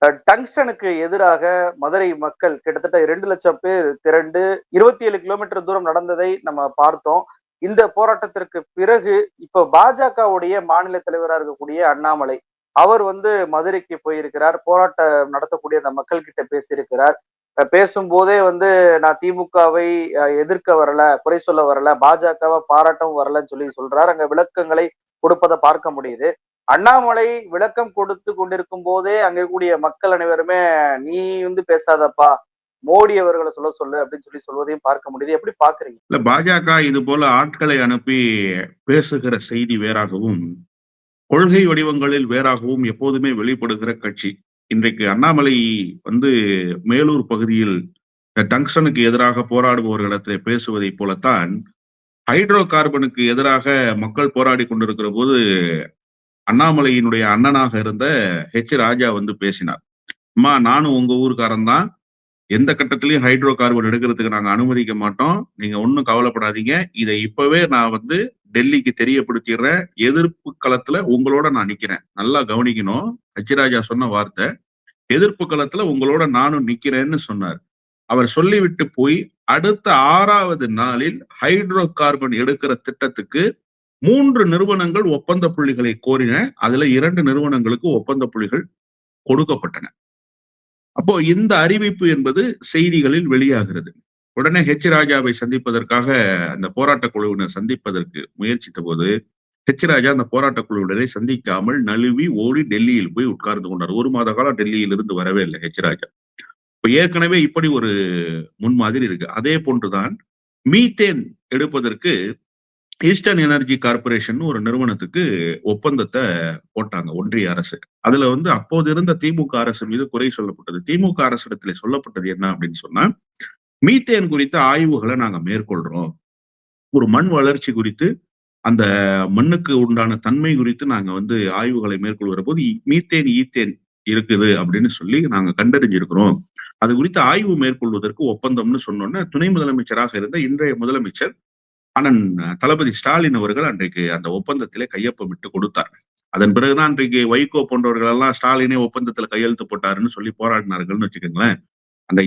டங்ஸ்டனுக்கு எதிராக மதுரை மக்கள் கிட்டத்தட்ட 2,00,000 பேர் திரண்டு 27 கிலோமீட்டர் தூரம் நடந்ததை நம்ம பார்த்தோம். இந்த போராட்டத்திற்கு பிறகு இப்ப பாஜகவுடைய மாநில தலைவரா இருக்கக்கூடிய அண்ணாமலை, அவர் மதுரைக்கு போயிருக்கிறார். போராட்டம் நடத்தக்கூடிய அந்த மக்கள் கிட்ட பேசியிருக்கிறார். பேசும்போதே நான் திமுகவை எதிர்க்க வரல, குறை சொல்ல வரல, பாஜகவ பாராட்டவும் வரலன்னு சொல்றார். அங்க விளக்கங்களை கொடுப்பத பார்க்க முடியுது. அண்ணாமலை விளக்கம் கொடுத்து கொண்டிருக்கும் போதே அங்க இருக்கக்கூடிய மக்கள் அனைவருமே, "நீ பேசாதப்பா, மோடி அவர்கள சொல்ல சொல்லு" அப்படின்னு சொல்வதையும் பார்க்க முடியுது. எப்படி பார்க்குறீங்க? இல்ல பாஜக இது போல ஆட்களை அனுப்பி பேசுகிற செய்தி வேறாகவும், கொள்கை வடிவங்களில் வேறாகவும் எப்போதுமே வெளிப்படுகிற கட்சி. இன்றைக்கு அண்ணாமலை வந்து மேலூர் பகுதியில் டங்ஸ்டனுக்கு எதிராக போராடுபவர்களிடத்திலே பேசுவதைப் போலத்தான், ஹைட்ரோ கார்பனுக்கு எதிராக மக்கள் போராடி கொண்டிருக்கிற போது அண்ணாமலையினுடைய அண்ணனாக இருந்த ராஜா பேசினார். அம்மா, நானும் உங்க ஊருக்காரன் தான். எந்த கட்டத்திலையும் ஹைட்ரோ கார்பன் எடுக்கிறதுக்கு நாங்க அனுமதிக்க மாட்டோம். நீங்க ஒண்ணும் கவலைப்படாதீங்க. இதை இப்பவே நான் டெல்லிக்கு தெரியப்படுத்திடுறேன். எதிர்ப்பு களத்துல உங்களோட நான் நிக்கிறேன். நல்லா கவனிக்கணும். ராஜா சொன்ன வார்த்தை, எதிர்ப்பு களத்துல உங்களோட நானும் நிக்கிறேன்னு சொன்னார். அவர் சொல்லிவிட்டு போய் அடுத்த 6வது நாளில் ஹைட்ரோ கார்பன் எடுக்கிற திட்டத்துக்கு 3 நிறுவனங்கள் ஒப்பந்த புள்ளிகளை கோரின. அதுல 2 நிறுவனங்களுக்கு ஒப்பந்த புள்ளிகள் கொடுக்கப்பட்டன. அப்போ இந்த அறிவிப்பு என்பது செய்திகளில் வெளியாகிறது. உடனே ராஜாவை சந்திப்பதற்காக அந்த போராட்ட குழுவினர் சந்திப்பதற்கு முயற்சித்த போது ராஜா அந்த போராட்ட குழுவினரை சந்திக்காமல் நழுவி ஓடி டெல்லியில் போய் உட்கார்ந்து கொண்டார். 1 மாத காலம் டெல்லியில் இருந்து வரவே இல்லை ராஜா. இப்ப ஏற்கனவே இப்படி ஒரு முன்மாதிரி இருக்கு. அதே போன்றுதான் மீத்தேன் எடுப்பதற்கு ஈஸ்டர்ன் எனர்ஜி கார்பரேஷன் ஒரு நிறுவனத்துக்கு ஒப்பந்தத்தை போட்டாங்க ஒன்றிய அரசு. அதுல அப்போது இருந்த திமுக அரசு மீது குறை சொல்லப்பட்டது. திமுக அரசிடத்துல சொல்லப்பட்டது என்ன அப்படின்னு சொன்னா, மீத்தேன் குறித்த ஆய்வுகளை நாங்க மேற்கொள்றோம். ஒரு மண் வளர்ச்சி குறித்து, அந்த மண்ணுக்கு உண்டான தன்மை குறித்து நாங்க ஆய்வுகளை மேற்கொள்கிற போது மீத்தேன், ஈத்தேன் இருக்குது அப்படின்னு சொல்லி நாங்க கண்டறிஞ்சிருக்கிறோம். அது குறித்து ஆய்வு மேற்கொள்வதற்கு ஒப்பந்தம்னு சொன்னோன்னே, துணை முதலமைச்சராக இருந்த இன்றைய முதலமைச்சர் அண்ணன் தளபதி ஸ்டாலின் அவர்கள் அன்றைக்கு அந்த ஒப்பந்தத்திலே கையொப்பமிட்டு கொடுத்தார். அதன் பிறகுதான் அன்றைக்கு வைகோ போன்றவர்கள் எல்லாம் ஸ்டாலினே ஒப்பந்தத்துல கையெழுத்து போட்டாருன்னு சொல்லி போராடினார்கள்னு வச்சுக்கோங்களேன். அந்த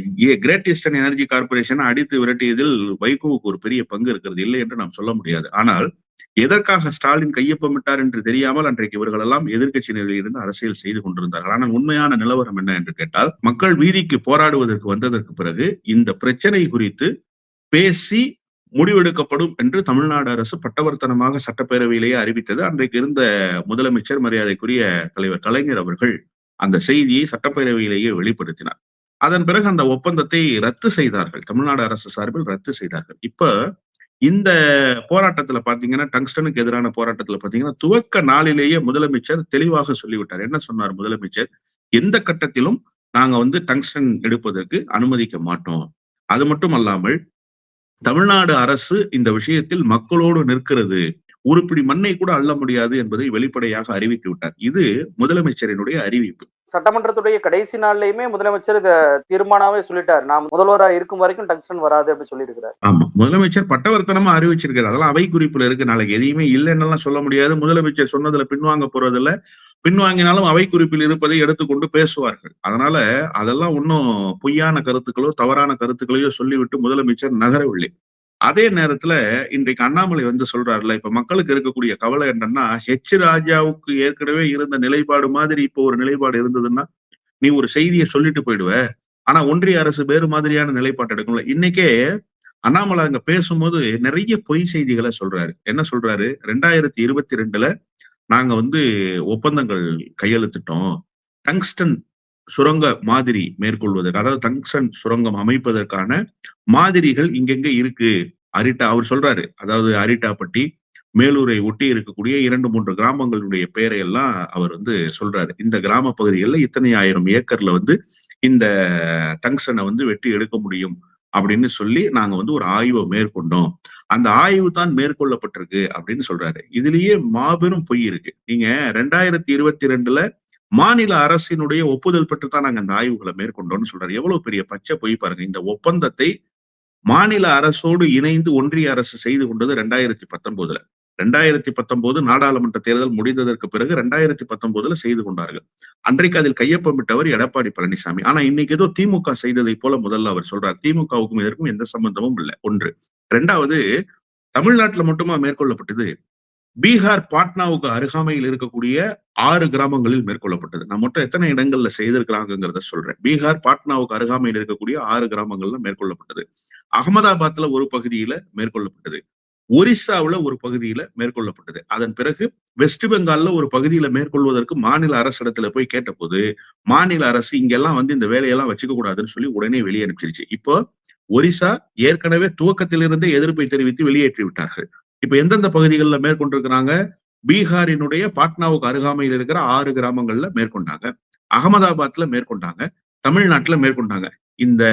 கிரேட் ஈஸ்டர்ன் எனர்ஜி கார்பரேஷனை அடித்து விரட்டியதில் வைகோவுக்கு ஒரு பெரிய பங்கு இருக்கிறது, இல்லை என்று நாம் சொல்ல முடியாது. ஆனால் எதற்காக ஸ்டாலின் கையொப்பமிட்டார் என்று தெரியாமல் அன்றைக்கு இவர்கள் எல்லாம் எதிர்க்கட்சி நிலையில் இருந்து அரசியல் செய்து கொண்டிருந்தார்கள். ஆனால் உண்மையான நிலவரம் என்ன என்று கேட்டால், மக்கள் வீதிக்கு போராடுவதற்கு வந்ததற்கு பிறகு இந்த பிரச்சனை குறித்து பேசி முடிவெடுக்கப்படும் என்று தமிழ்நாடு அரசு பட்டவர்த்தனமாக சட்டப்பேரவையிலேயே அறிவித்தது. அன்றைக்கு இருந்த முதலமைச்சர் மரியாதைக்குரிய தலைவர் கலைஞர் அவர்கள் அந்த செய்தியை சட்டப்பேரவையிலேயே வெளிப்படுத்தினார். அதன் பிறகு அந்த ஒப்பந்தத்தை ரத்து செய்தார்கள். தமிழ்நாடு அரசு சார்பில் ரத்து செய்தார்கள். இப்ப இந்த போராட்டத்துல பாத்தீங்கன்னா, டங்ஸ்டனுக்கு எதிரான போராட்டத்துல பாத்தீங்கன்னா, துவக்க நாளிலேயே முதலமைச்சர் தெளிவாக சொல்லிவிட்டார். என்ன சொன்னார் முதலமைச்சர்? எந்த கட்டத்திலும் நாங்க டங்ஸ்டன் எடுப்பதற்கு அனுமதிக்க மாட்டோம். அது மட்டும் அல்லாமல் தமிழ்நாடு அரசு இந்த விஷயத்தில் மக்களோடு நிற்கிறது, உருப்படி மண்ணை கூட அள்ள முடியாது என்பதை வெளிப்படையாக அறிவித்து விட்டார். இது முதலமைச்சரினுடைய அறிவிப்பு. சட்டமன்றத்துடைய கடைசி நாள்லயுமே முதலமைச்சர் இத தீர்மானமாவே சொல்லிட்டார். நான் முதல்வரா இருக்கும் வரைக்கும் டங்ஸ்டன் வராது அப்படின்னு சொல்லியிருக்கிறார். ஆமா, முதலமைச்சர் பட்டவர்த்தனமா அறிவிச்சிருக்காரு. அதெல்லாம் அவை குறிப்புல இருக்கு. நாளைக்கு எதையுமே இல்லைன்னு சொல்ல முடியாது. முதலமைச்சர் சொன்னதுல பின்வாங்க போறதில்ல. பின்வாங்கினாலும் அவை குறிப்பில் இருப்பதை எடுத்துக்கொண்டு பேசுவார்கள். அதனால அதெல்லாம் ஒன்னும் பொய்யான கருத்துக்களோ தவறான கருத்துக்களையோ சொல்லிவிட்டு முதலமைச்சர் நகரவில்லை. அதே நேரத்துல இன்றைக்கு அண்ணாமலை சொல்றாருல, இப்ப மக்களுக்கு இருக்கக்கூடிய கவலை என்னன்னா, ராஜாவுக்கு ஏற்கனவே இருந்த நிலைப்பாடு மாதிரி இப்போ ஒரு நிலைப்பாடு இருந்ததுன்னா, நீ ஒரு செய்தியை சொல்லிட்டு போயிடுவ. ஆனா ஒன்றிய அரசு வேறு மாதிரியான நிலைப்பாடு எடுக்கும்ல. இன்னைக்கே அண்ணாமலை அங்க பேசும்போது நிறைய பொய் செய்திகளை சொல்றாரு. என்ன சொல்றாரு? 2022ல நாங்க ஒப்பந்தங்கள் கையெழுத்திட்டோம். டங்ஸ்டன் சுரங்க மாதிரி மேற்கொள்வதற்கு, அதாவது டங்ஸ்டன் சுரங்கம் அமைப்பதற்கான மாதிரிகள் இங்கெங்க இருக்கு. அவர் சொல்றாரு, அதாவது அரிட்டாப்பட்டி, மேலூரை ஒட்டி இருக்கக்கூடிய 2-3 கிராமங்களுடைய பெயரை எல்லாம் அவர் சொல்றாரு. இந்த கிராம பகுதிகளில் இத்தனை 1000 ஏக்கர்ல இந்த டங்ஸ்டனை வெட்டி எடுக்க முடியும் அப்படின்னு சொல்லி நாங்க ஒரு ஆய்வை மேற்கொண்டோம். அந்த ஆய்வு தான் மேற்கொள்ளப்பட்டிருக்கு அப்படின்னு சொல்றாரு. இதுலயே மாபெரும் பொய் இருக்கு. நீங்க 2022ல மாநில அரசினுடைய ஒப்புதல் பெற்று தான் நாங்க அந்த ஆய்வுகளை மேற்கொண்டோம்னு சொல்றாரு. எவ்வளவு பெரிய பச்சை பொய் பாருங்க. இந்த ஒப்பந்தத்தை மாநில அரசோடு இணைந்து ஒன்றிய அரசு செய்து கொண்டது 2019ல. 2019 நாடாளுமன்ற தேர்தல் முடிந்ததற்கு பிறகு 2019 செய்து கொண்டார்கள். அன்றைக்கு அதில் கையொப்பமிட்டவர் எடப்பாடி பழனிசாமி. ஆனா இன்னைக்கு ஏதோ திமுக செய்ததை போல முதல்ல அவர் சொல்றார். திமுகவுக்கும் இதற்கும் எந்த சம்பந்தமும் இல்லை. ஒன்று. 2வது, தமிழ்நாட்டுல மட்டுமா மேற்கொள்ளப்பட்டது? பீகார் பாட்னாவுக்கு அருகாமையில் இருக்கக்கூடிய 6 கிராமங்களில் மேற்கொள்ளப்பட்டது. நான் மொத்தம் எத்தனை இடங்கள்ல செய்திருக்கிறாங்கிறத சொல்றேன். பீகார் பாட்னாவுக்கு அருகாமையில் இருக்கக்கூடிய 6 கிராமங்கள்ல மேற்கொள்ளப்பட்டது. அகமதாபாத்ல ஒரு பகுதியில மேற்கொள்ளப்பட்டது. ஒரிசாவுல ஒரு பகுதியில மேற்கொள்ளப்பட்டது. அதன் பிறகு வெஸ்ட் பெங்கால்ல ஒரு பகுதியில மேற்கொள்வதற்கு மாநில அரசிடத்துல போய் கேட்டபோது மாநில அரசு இங்கெல்லாம் வந்து இந்த வேலையெல்லாம் வச்சுக்க கூடாதுன்னு சொல்லி உடனே வெளியே அனுப்பிச்சிருச்சு. இப்போ ஒரிசா ஏற்கனவே துவக்கத்திலிருந்தே எதிர்ப்பை தெரிவித்து வெளியேற்றி விட்டார்கள். இப்ப எந்தெந்த பகுதிகளில் மேற்கொண்டிருக்கிறாங்க? பீகாரினுடைய பாட்னாவுக்கு அருகாமையில் இருக்கிற 6 கிராமங்கள்ல மேற்கொண்டாங்க. அகமதாபாத்ல மேற்கொண்டாங்க. தமிழ்நாட்டுல மேற்கொண்டாங்க. இந்த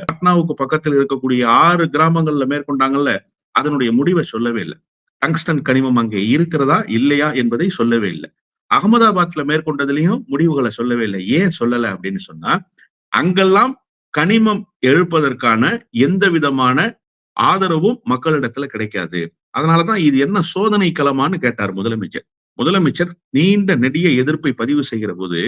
பாட்னாவுக்கு பக்கத்தில் இருக்கக்கூடிய 6 கிராமங்கள்ல மேற்கொண்டாங்கல்ல, அதனுடைய முடிவை சொல்லவே இல்லை. டங்ஸ்டன் கனிமம் அங்கே இருக்கிறதா இல்லையா என்பதை சொல்லவே இல்லை. அகமதாபாத்ல மேற்கொண்டதுலயும் முடிவுகளை சொல்லவே இல்லை. ஏன் சொல்லல அப்படின்னு சொன்னா, அங்கெல்லாம் கனிமம் எழுப்பதற்கான எந்த விதமான ஆதரவும் மக்களிடத்துல கிடைக்காது. அதனாலதான் இது என்ன சோதனை களமான்னு கேட்டார் முதலமைச்சர். முதலமைச்சர் நீண்ட நெடிய எதிர்ப்பை பதிவு செய்கிற போது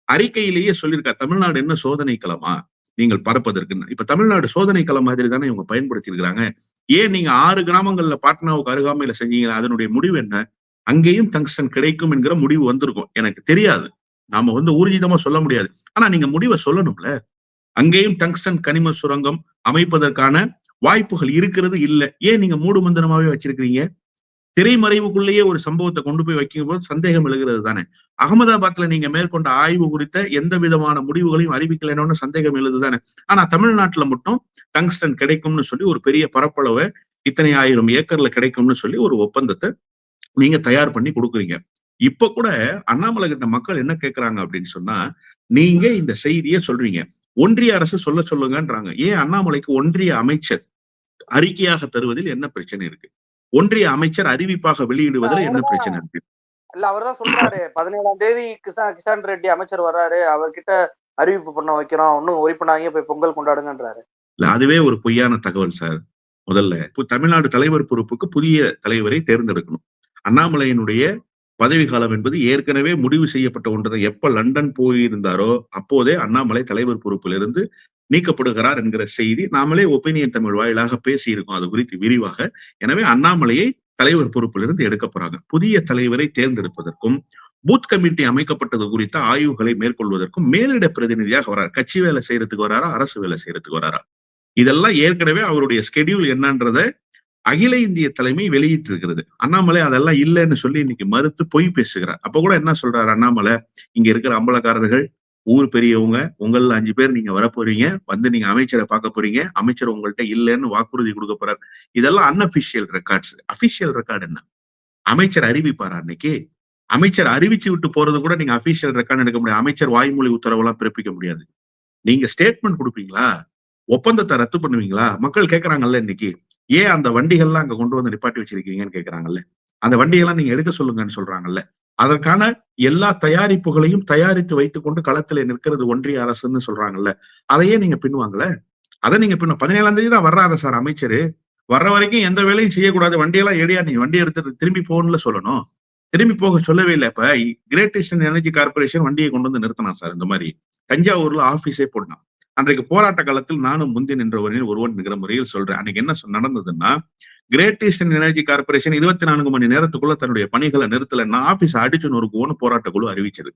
அறிக்கையிலேயே சொல்லியிருக்கார், தமிழ்நாடு என்ன சோதனை களமா நீங்கள் பரப்பதற்குன்னு. இப்ப தமிழ்நாடு சோதனை களம் மாதிரி தானே இவங்க பயன்படுத்தி இருக்கிறாங்க. ஏன் நீங்க 6 கிராமங்கள்ல பாட்னாவுக்கு அருகாமையில செஞ்சீங்க? அதனுடைய முடிவு என்ன? அங்கேயும் டங்ஸ்டன் கிடைக்கும் என்கிற முடிவு வந்திருக்கும். எனக்கு தெரியாது, நாம வந்து ஊர்ஜிதமா சொல்ல முடியாது. ஆனா நீங்க முடிவை சொல்லணும்ல. அங்கேயும் டங்ஸ்டன் கனிம சுரங்கம் அமைப்பதற்கான வாய்ப்புகள் இருக்கிறது இல்ல. ஏன் நீங்க மூடு மந்திரமாவே வச்சிருக்கீங்க? திரைமறைவுக்குள்ளேயே ஒரு சம்பவத்தை கொண்டு போய் வைக்கும் போது சந்தேகம் எழுகிறது தானே. அகமதாபாத்ல நீங்க மேற்கொண்ட ஆய்வு குறித்த எந்த விதமான முடிவுகளையும் அறிவிக்கலன்னு சந்தேகம் எழுது தானே. ஆனா தமிழ்நாட்டுல மட்டும் டங்ஸ்டன் கிடைக்கும்னு சொல்லி ஒரு பெரிய பரப்பளவை இத்தனை 1000 ஏக்கர்ல கிடைக்கும்னு சொல்லி ஒரு ஒப்பந்தத்தை நீங்க தயார் பண்ணி கொடுக்குறீங்க. இப்ப கூட அண்ணாமலை கிட்ட மக்கள் என்ன கேட்கிறாங்க அப்படின்னு சொன்னா, நீங்க இந்த செய்தியை சொல்றீங்க, ஒன்றிய அரசு சொல்லுங்கன்றாங்க. ஏன் அண்ணாமலைக்கு ஒன்றிய அமைச்சர் அறிக்கையாக தருவதில் என்ன பிரச்சனை இருக்கு? ஒன்றிய அமைச்சர் அறிவிப்பாக வெளியிடுவதில் என்ன பிரச்சனை இருக்கு? இல்ல, அவர்தான் சொல்றாரு 17ஆம் தேதி கிஷான் ரெட்டி அமைச்சர் வர்றாரு, அவர்கிட்ட அறிவிப்பு பண்ண வைக்கிறோம், இன்னும் ஒரி பண்ணாங்க, போய் பொங்கல் கொண்டாடுங்கன்றாரு. இல்ல, அதுவே ஒரு பொய்யான தகவல் சார். முதல்ல தமிழ்நாடு தலைவர் பொறுப்புக்கு புதிய தலைவரை தேர்ந்தெடுக்கணும். அண்ணாமலையினுடைய பதவி காலம் என்பது ஏற்கனவே முடிவு செய்யப்பட்ட ஒன்றை. எப்ப லண்டன் போயிருந்தாரோ அப்போதே அண்ணாமலை தலைவர் பொறுப்பிலிருந்து நீக்கப்படுகிறார் என்கிற செய்தி நாமளே ஒப்பீனியன் தமிழ் வாயிலாக பேசியிருக்கோம் அது குறித்து விரிவாக. எனவே அண்ணாமலையை தலைவர் பொறுப்பிலிருந்து எடுக்க போறாங்க. புதிய தலைவரை தேர்ந்தெடுப்பதற்கும் பூத் கமிட்டி அமைக்கப்பட்டது குறித்த ஆய்வுகளை மேற்கொள்வதற்கும் மேலிட பிரதிநிதியாக வராரு. கட்சி வேலை செய்யறதுக்கு வராரா, அரசு வேலை செய்யறதுக்கு வராரா? இதெல்லாம் ஏற்கனவே அவருடைய ஸ்கெடியூல் என்னன்றத அகில இந்திய தலைமை வெளியிட்டு இருக்கிறது. அண்ணாமலை அதெல்லாம் இல்லைன்னு சொல்லி இன்னைக்கு மறுத்து பொய் பேசுகிறார். அப்ப கூட என்ன சொல்றாரு அண்ணாமலை, இங்க இருக்கிற அம்பலக்காரர்கள், ஊர் பெரியவங்க, உங்கள 5 பேர் நீங்க வரப்போறீங்க, வந்து நீங்க அமைச்சரை பார்க்க போறீங்க, அமைச்சர் உங்கள்கிட்ட இல்லைன்னு வாக்குறுதி கொடுக்க போறாரு. இதெல்லாம் அன்அபிஷியல் ரெக்கார்ட்ஸ். அபிஷியல் ரெக்கார்டு என்ன? அமைச்சர் அறிவிப்பாரா? அன்னைக்கு அமைச்சர் அறிவிச்சு விட்டு போறது கூட நீங்க அபிஷியல் ரெக்கார்டு எடுக்க முடியாது. அமைச்சர் வாய்மொழி உத்தரவெல்லாம் பிறப்பிக்க முடியாது. நீங்க ஸ்டேட்மெண்ட் கொடுப்பீங்களா? ஒப்பந்தத்தை ரத்து பண்ணுவீங்களா? மக்கள் கேட்கறாங்கல்ல இன்னைக்கு, ஏன் அந்த வண்டிகள்லாம் அங்க கொண்டு வந்து நிப்பாட்டி வச்சிருக்கீங்கன்னு கேட்கறாங்கல்ல. அந்த வண்டியெல்லாம் நீங்க எடுக்க சொல்லுங்கன்னு சொல்றாங்கல்ல. அதற்கான எல்லா தயாரிப்புகளையும் தயாரித்து வைத்துக் கொண்டு களத்துல நிற்கிறது ஒன்றிய அரசுன்னு சொல்றாங்கல்ல. அதையே நீங்க பின்வாங்கல. அதை நீங்க 17ஆம் தேதி தான் வர்றாரு சார் அமைச்சரு. வர்ற வரைக்கும் எந்த வேலையும் செய்யக்கூடாது. வண்டியெல்லாம் எடியா, நீ வண்டி எடுத்துட்டு திரும்பி போகணும்ல சொல்லணும். திரும்பி போக சொல்லவே இல்லை. இப்ப கிரேட் ஈஸ்டர்ன் எனர்ஜி கார்பரேஷன் வண்டியை கொண்டு வந்து நிறுத்தினான் சார். இந்த மாதிரி தஞ்சாவூர்ல ஆபீஸே போட்டான். அன்றைக்கு போராட்ட காலத்தில் நானும் முந்தி நின்றவரில் ஒருவன் என்கிற முறையில் சொல்றேன். அன்னைக்கு என்ன நடந்ததுன்னா, கிரேட் ஈஸ்டர்ன் எனர்ஜி கார்பரேஷன் 24 மணி நேரத்துக்குள்ள தன்னுடைய பணிகளை நிறுத்தலைன்னா ஆபீஸ் அடிச்சு நொறுக்குவோன்னு போராட்ட குழு அறிவிச்சது.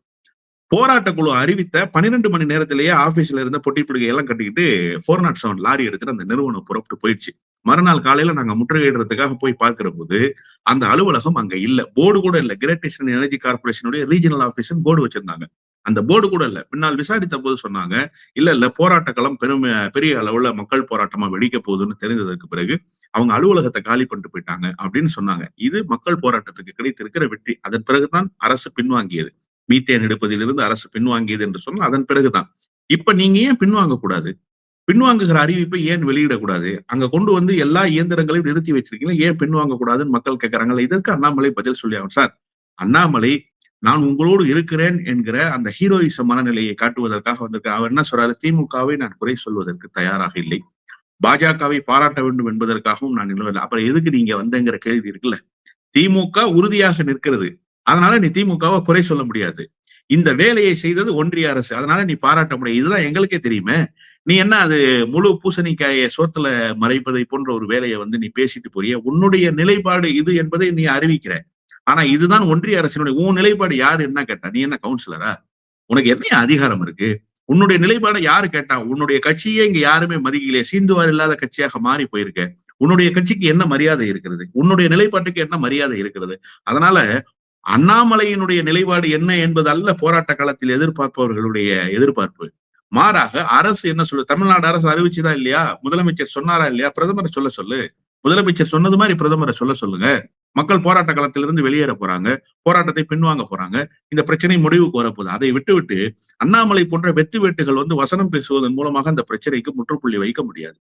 போராட்ட குழு அறிவித்த 12 மணி நேரத்திலேயே ஆபீஸ்ல இருந்த பொட்டி பிடிக்கை எல்லாம் கட்டிக்கிட்டு 407 லாரி எடுத்துட்டு அந்த நிறுவனம் புறப்பட்டு போயிடுச்சு. மறுநாள் காலையில நாங்க முற்றுகையிடுறதுக்காக போய் பார்க்கிற போது அந்த அலுவலகம் அங்க இல்ல. போர்டு கூட இல்ல. கிரேட் ஈஸ்டர்ன் எனர்ஜி கார்பரேஷனுடைய ரீஜனல் ஆபீஸ் போர்டு வச்சிருந்தாங்க. அந்த போர்டு கூட இல்ல. பின்னால் விசாரித்த போது சொன்னாங்க, இல்ல போராட்ட களம் பெரிய அளவுல மக்கள் போராட்டமா வெடிக்க போகுதுன்னு தெரிந்ததற்கு பிறகு அவங்க அலுவலகத்தை காலி பண்ணிட்டு போயிட்டாங்க அப்படின்னு சொன்னாங்க. இது மக்கள் போராட்டத்துக்கு கிடைத்திருக்கிற வெற்றி. அதன் பிறகுதான் அரசு பின்வாங்கியது. மீத்தேன் எடுப்பதிலிருந்து அரசு பின்வாங்கியது என்று சொன்னால் அதன் பிறகுதான். இப்ப நீங்க ஏன் பின்வாங்க கூடாது? பின்வாங்குகிற அறிவிப்பை ஏன் வெளியிடக்கூடாது? அங்க கொண்டு வந்து எல்லா இயந்திரங்களையும் நிறுத்தி வச்சிருக்கீங்க, ஏன் பின்வாங்க கூடாதுன்னு மக்கள் கேட்கறாங்கல்ல. இதற்கு அண்ணாமலை பதில் சொல்லி ஆகும். சார், அண்ணாமலை நான் உங்களோடு இருக்கிறேன் என்கிற அந்த ஹீரோயிசம் மனநிலையை காட்டுவதற்காக வந்திருக்க. அவர் என்ன சொல்றாரு? திமுகவை நான் குறை சொல்வதற்கு தயாராக இல்லை, பாஜகவை பாராட்ட வேண்டும் என்பதற்காகவும் நான் இல்லை. அப்புறம் எதுக்கு நீங்க வந்தங்கிற கேள்வி இருக்குல்ல. திமுக உறுதியாக நிற்கிறது. அதனால நீ திமுகவை குறை சொல்ல முடியாது. இந்த வேலையை செய்தது ஒன்றிய அரசு. அதனால நீ பாராட்ட முடியாது. இதுதான் எங்களுக்கே தெரியுமே. நீ என்ன அது முழு பூசணிக்காயை சோத்துல மறைப்பதை போன்ற ஒரு வேலையை வந்து நீ பேசிட்டு போறிய. உன்னுடைய நிலைப்பாடு இது என்பதை நீ அறிவிக்கிற. ஆனா இதுதான் ஒன்றிய அரசினுடைய உன் நிலைப்பாடு யாரு என்ன கேட்டா? நீ என்ன கவுன்சிலரா? உனக்கு என்ன அதிகாரம் இருக்கு? உன்னுடைய நிலைப்பாடை யாரு கேட்டா? உன்னுடைய கட்சியே இங்க யாருமே மதிக்கலையே. சீந்துவார் இல்லாத கட்சியாக மாறி போயிருக்க. உன்னுடைய கட்சிக்கு என்ன மரியாதை இருக்கிறது? உன்னுடைய நிலைப்பாட்டுக்கு என்ன மரியாதை இருக்கிறது? அதனால அண்ணாமலையினுடைய நிலைப்பாடு என்ன என்பது அல்ல போராட்ட காலத்தில் எதிர்பார்ப்பவர்களுடைய எதிர்பார்ப்பு. மாறாக அரசு என்ன சொல்லு? தமிழ்நாடு அரசு அறிவிச்சுதா இல்லையா? முதலமைச்சர் சொன்னாரா இல்லையா? பிரதமரை சொல்ல சொல்லு. முதலமைச்சர் சொன்னது மாதிரி பிரதமரை சொல்ல சொல்லுங்க. மக்கள் போராட்ட களத்திலிருந்து வெளியேற போறாங்க. போராட்டத்தை பின்வாங்க போறாங்க. இந்த பிரச்சனை முடிவுக்கு வரப்போகுது. அதை விட்டுவிட்டு அண்ணாமலை போன்ற வெத்து வேட்டுகள் வந்து வசனம் பேசுவதன் மூலமாக அந்த பிரச்சனைக்கு முற்றுப்புள்ளி வைக்க முடியாது.